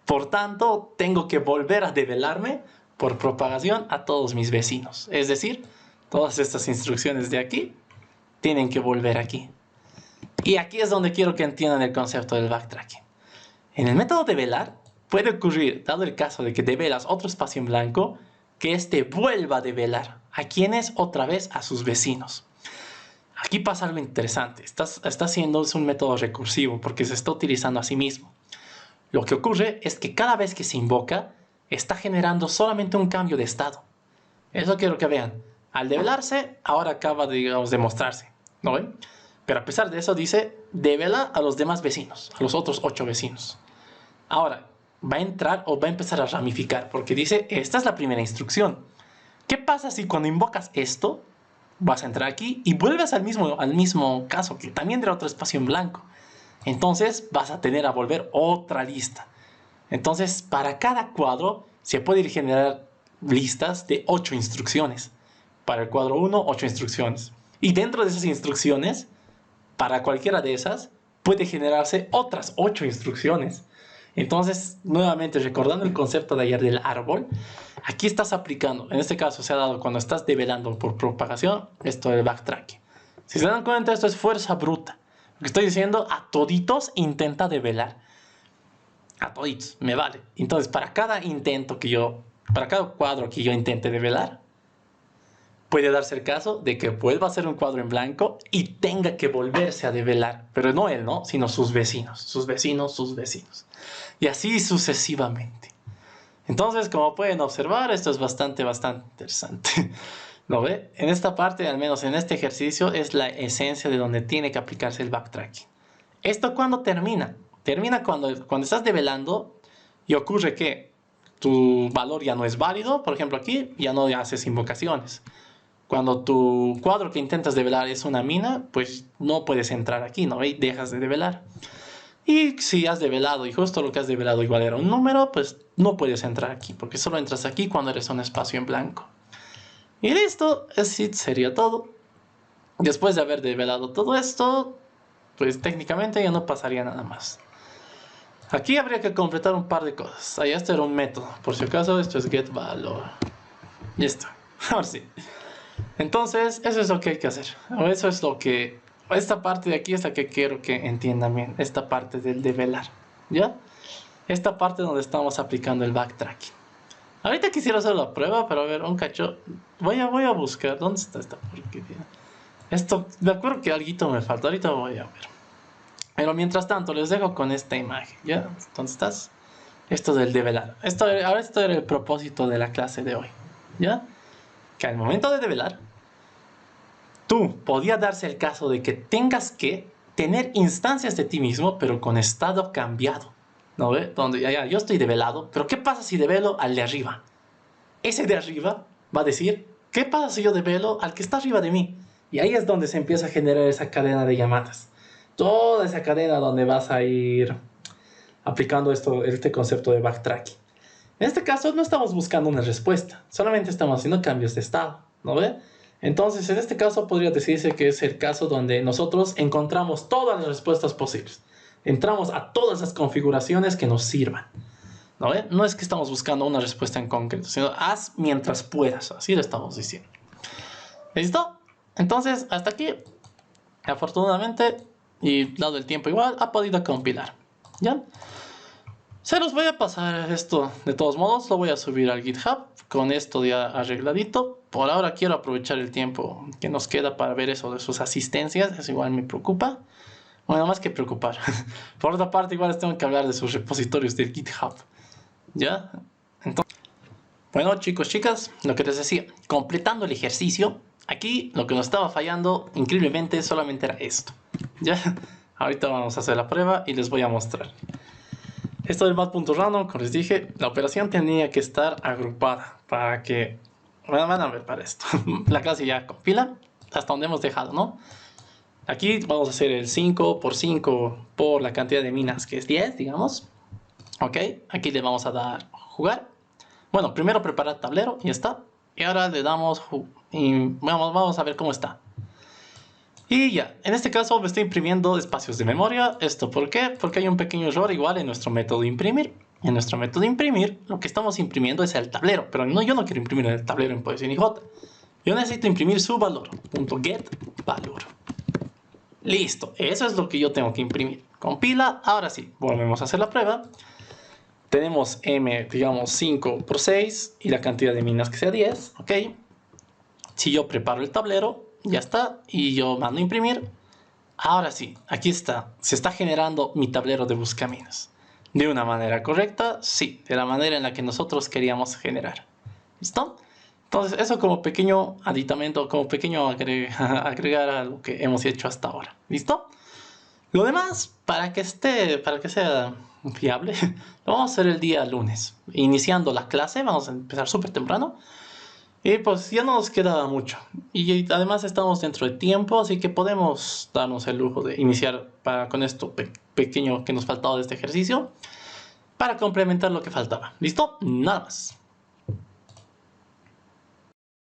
Por tanto, tengo que volver a develarme por propagación a todos mis vecinos. Es decir, todas estas instrucciones de aquí tienen que volver aquí. Y aquí es donde quiero que entiendan el concepto del backtracking. En el método develar puede ocurrir, dado el caso de que develas otro espacio en blanco, que éste vuelva a develar. ¿A quiénes? Otra vez a sus vecinos. Aquí pasa algo interesante. Está haciendo un método recursivo porque se está utilizando a sí mismo. Lo que ocurre es que cada vez que se invoca, está generando solamente un cambio de estado. Eso quiero que vean. Al develarse, ahora acaba de, digamos, de mostrarse. ¿No ven? Pero a pesar de eso dice, devela a los demás vecinos, a los otros 8 vecinos. Ahora, va a entrar o va a empezar a ramificar, porque dice, esta es la primera instrucción. ¿Qué pasa si cuando invocas esto, vas a entrar aquí y vuelves al mismo caso, que también era otro espacio en blanco? Entonces vas a tener a volver otra lista. Entonces, para cada cuadro se puede ir generar listas de 8 instrucciones. Para el cuadro 1, 8 instrucciones. Y dentro de esas instrucciones, para cualquiera de esas, puede generarse otras 8 instrucciones. Entonces, nuevamente, recordando el concepto de ayer del árbol, aquí estás aplicando, en este caso se ha dado cuando estás develando por propagación, esto del backtracking. Si se dan cuenta, esto es fuerza bruta. Lo que estoy diciendo, a toditos intenta develar. A toditos, me vale. Entonces, para cada cuadro que yo intente develar, puede darse el caso de que vuelva a ser un cuadro en blanco y tenga que volverse a develar. Pero no él, ¿no? Sino sus vecinos. Sus vecinos, sus vecinos. Y así sucesivamente. Entonces, como pueden observar, esto es bastante interesante. ¿Lo ve? En esta parte, al menos en este ejercicio, es la esencia de donde tiene que aplicarse el backtracking. ¿Esto cuándo termina? Termina cuando estás develando y ocurre que tu valor ya no es válido. Por ejemplo, aquí ya no haces invocaciones. Cuando tu cuadro que intentas develar es una mina, pues no puedes entrar aquí, ¿no? Y dejas de develar. Y si has develado y justo lo que has develado igual era un número, pues no puedes entrar aquí, porque solo entras aquí cuando eres un espacio en blanco. Y listo, así sería todo. Después de haber develado todo esto, pues técnicamente ya no pasaría nada más. Aquí habría que completar un par de cosas. Ahí esto era un método. Por si acaso, esto es getValor. Ya está. Ahora sí. Entonces, eso es lo que hay que hacer. O eso es lo que esta parte de aquí es la que quiero que entiendan bien. Esta parte del develar, ¿ya? Esta parte donde estamos aplicando el backtracking. Ahorita quisiera hacer la prueba, pero a ver, un cacho. Voy a buscar. ¿Dónde está esta porquería? Esto, me acuerdo que algo me falta. Ahorita voy a ver. Pero mientras tanto, les dejo con esta imagen, ¿ya? ¿Dónde estás? Esto del develar. Esto era el propósito de la clase de hoy, ¿ya? Que al momento de develar, tú podía darse el caso de que tengas que tener instancias de ti mismo, pero con estado cambiado. ¿No ve? Donde ya, yo estoy develado, pero ¿qué pasa si develo al de arriba? Ese de arriba va a decir, ¿qué pasa si yo develo al que está arriba de mí? Y ahí es donde se empieza a generar esa cadena de llamadas. Toda esa cadena donde vas a ir aplicando este concepto de backtracking. En este caso no estamos buscando una respuesta, solamente estamos haciendo cambios de estado, ¿no ve? Entonces, en este caso podría decirse que es el caso donde nosotros encontramos todas las respuestas posibles. Entramos a todas las configuraciones que nos sirvan. ¿No ve? No es que estamos buscando una respuesta en concreto, sino haz mientras puedas. Así lo estamos diciendo. ¿Listo? Entonces, hasta aquí, afortunadamente, y dado el tiempo igual, ha podido compilar. ¿Ya? Se los voy a pasar esto, de todos modos, lo voy a subir al GitHub, con esto ya arregladito. Por ahora quiero aprovechar el tiempo que nos queda para ver eso de sus asistencias, eso igual me preocupa. Bueno, más que preocupar. Por otra parte, igual les tengo que hablar de sus repositorios del GitHub. ¿Ya? Entonces, bueno, chicos, chicas, lo que les decía, completando el ejercicio, aquí lo que nos estaba fallando, increíblemente, solamente era esto. ¿Ya? Ahorita vamos a hacer la prueba y les voy a mostrar. Esto del mat.random, como les dije, la operación tenía que estar agrupada para que... Bueno, van a ver para esto. La clase ya compila hasta donde hemos dejado, ¿no? Aquí vamos a hacer el 5 por 5 por la cantidad de minas, que es 10, digamos. Ok, aquí le vamos a dar jugar. Bueno, primero preparar tablero, y ya está. Y ahora le damos y vamos a ver cómo está. Y ya, en este caso me estoy imprimiendo espacios de memoria. ¿Esto por qué? Porque hay un pequeño error igual en nuestro método de imprimir. En nuestro método de imprimir, lo que estamos imprimiendo es el tablero. Pero no, yo no quiero imprimir el tablero en Poesía IJ. Yo necesito imprimir su valor. .getValor. Listo, eso es lo que yo tengo que imprimir. Compila, ahora sí, volvemos a hacer la prueba. Tenemos m, digamos, 5 por 6 y la cantidad de minas que sea 10, ¿ok? Si yo preparo el tablero, ya está, y yo mando a imprimir. Ahora sí, aquí está, se está generando mi tablero de buscaminas. ¿De una manera correcta? Sí, de la manera en la que nosotros queríamos generar. ¿Listo? Entonces, eso como pequeño aditamento, como pequeño agregar a lo que hemos hecho hasta ahora. ¿Listo? Lo demás, para que sea fiable, lo vamos a hacer el día lunes. Iniciando la clase, vamos a empezar súper temprano. Y pues ya no nos queda mucho. Y además estamos dentro de tiempo, así que podemos darnos el lujo de iniciar con esto pequeño que nos faltaba de este ejercicio, para complementar lo que faltaba. ¿Listo? Nada más.